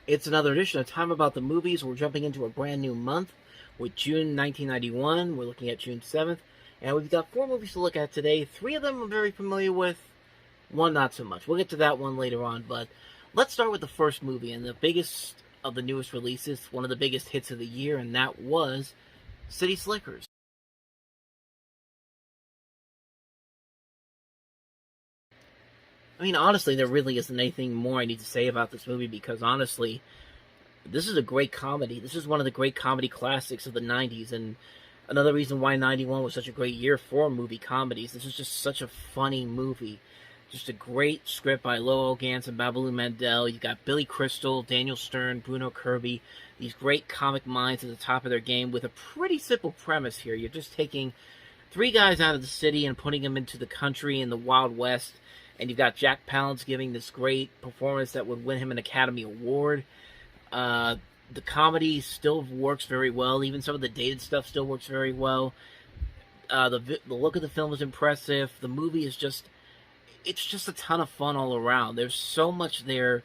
It's another edition of Time About the Movies. We're jumping into a brand new month with June 1991. We're looking at June 7th. And we've got 4 movies to look at today. 3 of them I'm very familiar with, one not so much. We'll get to that one later on, but let's start with the first movie and the biggest of the newest releases, one of the biggest hits of the year, and that was City Slickers. I mean, honestly, there really isn't anything more I need to say about this movie because, honestly, this is a great comedy. This is one of the great comedy classics of the 90s, and another reason why 91 was such a great year for movie comedies. This is just such a funny movie. Just a great script by Lowell Gans and Babalu Mandel. You got Billy Crystal, Daniel Stern, Bruno Kirby, these great comic minds at the top of their game with a pretty simple premise here. You're just taking 3 guys out of the city and putting them into the country in the Wild West, and you've got Jack Palance giving this great performance that would win him an Academy Award. The comedy still works very well. Even some of the dated stuff still works very well. The look of the film is impressive. The movie is it's just a ton of fun all around. There's so much there.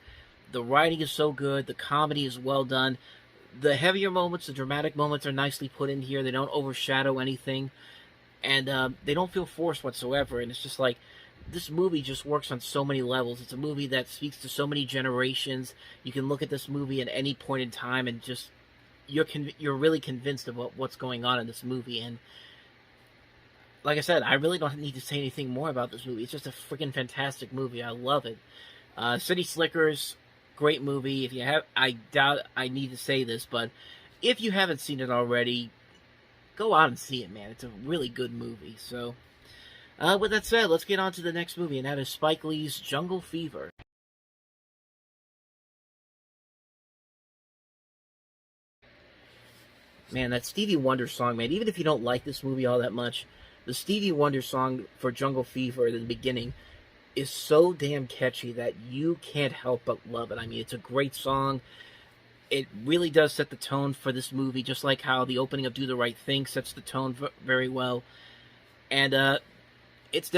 The writing is so good. The comedy is well done. The heavier moments, the dramatic moments are nicely put in here. They don't overshadow anything. And they don't feel forced whatsoever. And it's just like, this movie just works on so many levels. It's a movie that speaks to so many generations. You can look at this movie at any point in time and just you're really convinced of what's going on in this movie. And like I said, I really don't need to say anything more about this movie. It's just a freaking fantastic movie. I love it. City Slickers, great movie. If you have, I doubt I need to say this, but if you haven't seen it already, go out and see it, man. It's a really good movie. So, with that said, let's get on to the next movie, and that is Spike Lee's Jungle Fever. Man, that Stevie Wonder song, man, even if you don't like this movie all that much, the Stevie Wonder song for Jungle Fever at the beginning is so damn catchy that you can't help but love it. I mean, it's a great song. It really does set the tone for this movie, just like how the opening of Do the Right Thing sets the tone very well. And, this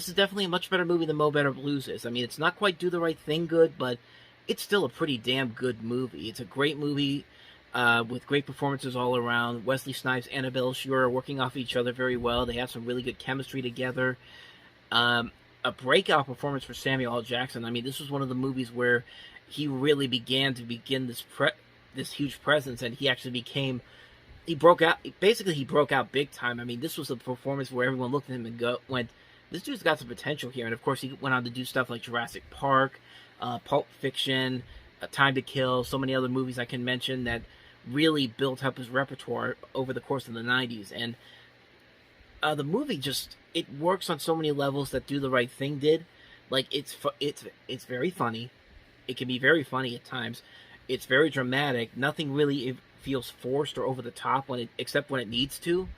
is definitely a much better movie than Mo Better Blues is. I mean, it's not quite Do the Right Thing good, but it's still a pretty damn good movie. It's a great movie with great performances all around. Wesley Snipes and Annabelle Shure are working off each other very well. They have some really good chemistry together. A breakout performance for Samuel L. Jackson. I mean, this was one of the movies where he really began this huge presence, and he actually he broke out. Basically, he broke out big time. I mean, this was a performance where everyone looked at him and went, "This dude's got some potential here." And of course, he went on to do stuff like Jurassic Park, Pulp Fiction, Time to Kill, so many other movies I can mention that really built up his repertoire over the course of the 90s. And the movie it works on so many levels that Do the Right Thing did. Like, it's very funny. It can be very funny at times. It's very dramatic. Nothing really feels forced or over the top except when it needs to.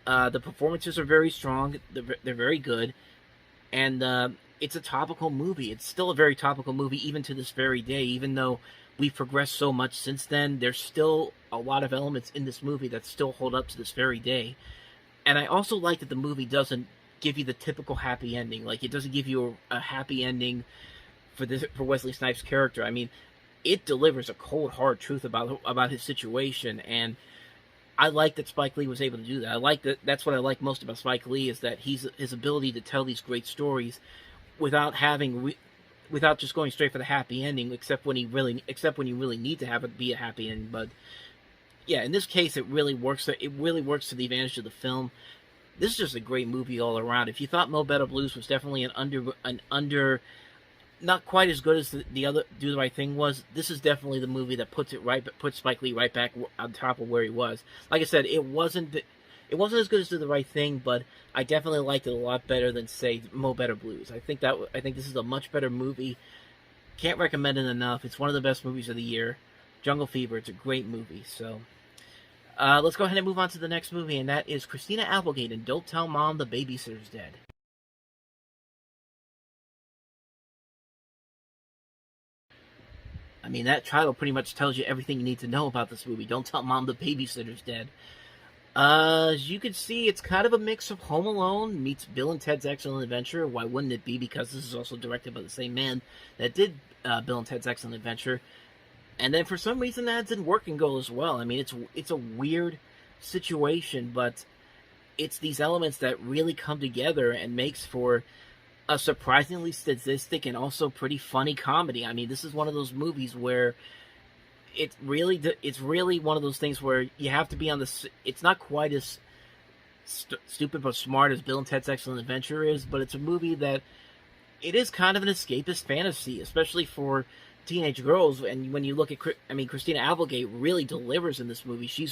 The performances are very strong. They're very good. And it's a topical movie. It's still a very topical movie even to this very day. Even though we've progressed so much since then, there's still a lot of elements in this movie that still hold up to this very day. And I also like that the movie doesn't give you the typical happy ending. Like, it doesn't give you a happy ending for Wesley Snipes' character. I mean, it delivers a cold, hard truth about his situation, and I like that Spike Lee was able to do that. I like that. That's what I like most about Spike Lee, is that his ability to tell these great stories without just going straight for the happy ending, except when you really need to have it be a happy ending. But yeah, in this case, it really works. It really works to the advantage of the film. This is just a great movie all around. If you thought Mo Better Blues was definitely an under, not quite as good as the other Do the Right Thing was, this is definitely the movie that puts Spike Lee right back on top of where he was. Like I said, it wasn't as good as Do the Right Thing, but I definitely liked it a lot better than, say, Mo Better Blues. I think this is a much better movie. Can't recommend it enough. It's one of the best movies of the year. Jungle Fever. It's a great movie. So, let's go ahead and move on to the next movie, and that is Christina Applegate in Don't Tell Mom the Babysitter's Dead. I mean, that title pretty much tells you everything you need to know about this movie. Don't Tell Mom the Babysitter's Dead. As you can see, it's kind of a mix of Home Alone meets Bill and Ted's Excellent Adventure. Why wouldn't it be? Because this is also directed by the same man that did Bill and Ted's Excellent Adventure. And then for some reason that didn't work in Go as well. I mean, it's a weird situation, but it's these elements that really come together and makes for a surprisingly sadistic and also pretty funny comedy. I mean, this is one of those movies where it's really one of those things where you have to be on the. It's not quite as stupid but smart as Bill and Ted's Excellent Adventure is, but it's a movie that it is kind of an escapist fantasy, especially for teenage girls. And when you look at, I mean, Christina Applegate really delivers in this movie. She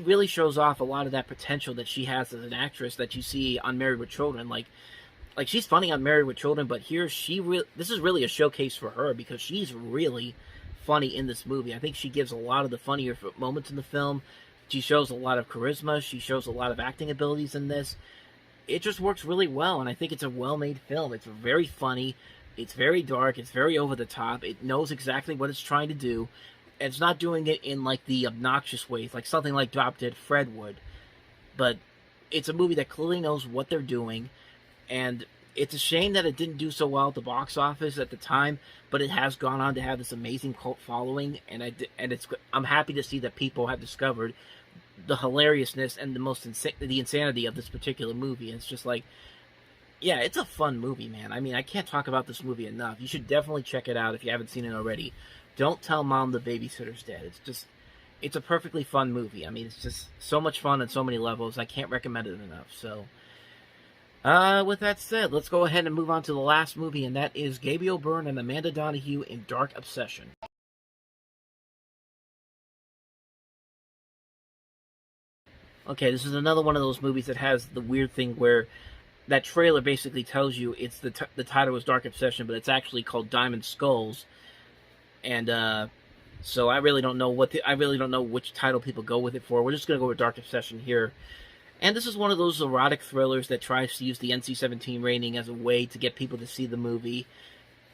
really shows off a lot of that potential that she has as an actress that you see on Married with Children. Like she's funny on Married with Children, but here this is really a showcase for her because she's really funny in this movie. I think she gives a lot of the funnier moments in the film. She shows a lot of charisma. She shows a lot of acting abilities in this. It just works really well, and I think it's a well-made film. It's very funny. It's very dark. It's very over the top. It knows exactly what it's trying to do. And it's not doing it in like the obnoxious ways, like something like Drop Dead Fred would. But it's a movie that clearly knows what they're doing, and it's a shame that it didn't do so well at the box office at the time, but it has gone on to have this amazing cult following, and I'm happy to see that people have discovered the hilariousness and the insanity of this particular movie. And it's just like, yeah, it's a fun movie, man. I mean, I can't talk about this movie enough. You should definitely check it out if you haven't seen it already. Don't Tell Mom the Babysitter's Dead. It's a perfectly fun movie. I mean, it's just so much fun on so many levels. I can't recommend it enough. So, with that said, let's go ahead and move on to the last movie, and that is Gabriel Byrne and Amanda Donoghue in Dark Obsession. Okay, this is another one of those movies that has the weird thing where that trailer basically tells you it's the title is Dark Obsession, but it's actually called Diamond Skulls. And so I really don't know which title people go with it for. We're just gonna go with Dark Obsession here. And this is one of those erotic thrillers that tries to use the NC-17 rating as a way to get people to see the movie.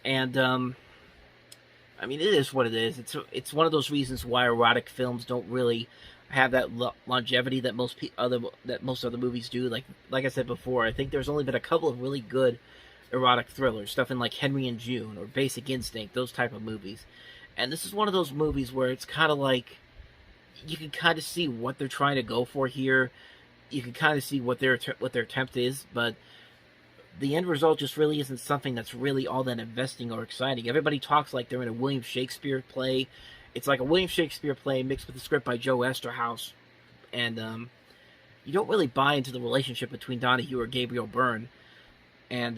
And I mean, it is what it is. It's one of those reasons why erotic films don't really have that longevity that most other movies do. Like I said before, I think there's only been a couple of really good erotic thrillers, stuff in like Henry and June or Basic Instinct, those type of movies. And this is one of those movies where it's kind of like you can kind of see what they're trying to go for here. You can kind of see what their attempt is, but the end result just really isn't something that's really all that investing or exciting. Everybody talks like they're in a William Shakespeare play. It's like a William Shakespeare play mixed with a script by Joe Esterhaus. And you don't really buy into the relationship between Donoghue or Gabriel Byrne. And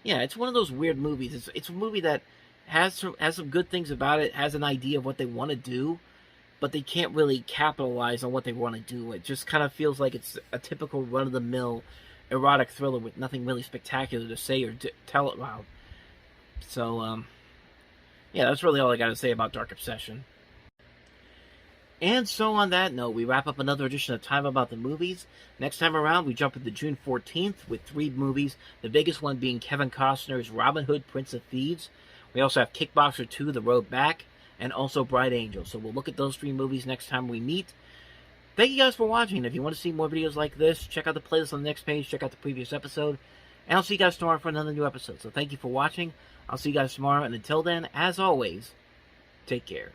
yeah, it's one of those weird movies. It's a movie that has some good things about it, has an idea of what they want to do, but they can't really capitalize on what they want to do. It just kind of feels like it's a typical run-of-the-mill erotic thriller with nothing really spectacular to say or tell about. So, yeah, that's really all I got to say about Dark Obsession. And so on that note, we wrap up another edition of Time About the Movies. Next time around, we jump into June 14th with 3 movies, the biggest one being Kevin Costner's Robin Hood, Prince of Thieves. We also have Kickboxer 2, The Road Back, and also Bright Angel. So we'll look at those 3 movies next time we meet. Thank you guys for watching. If you want to see more videos like this, check out the playlist on the next page, check out the previous episode, and I'll see you guys tomorrow for another new episode. So thank you for watching. I'll see you guys tomorrow, and until then, as always, take care.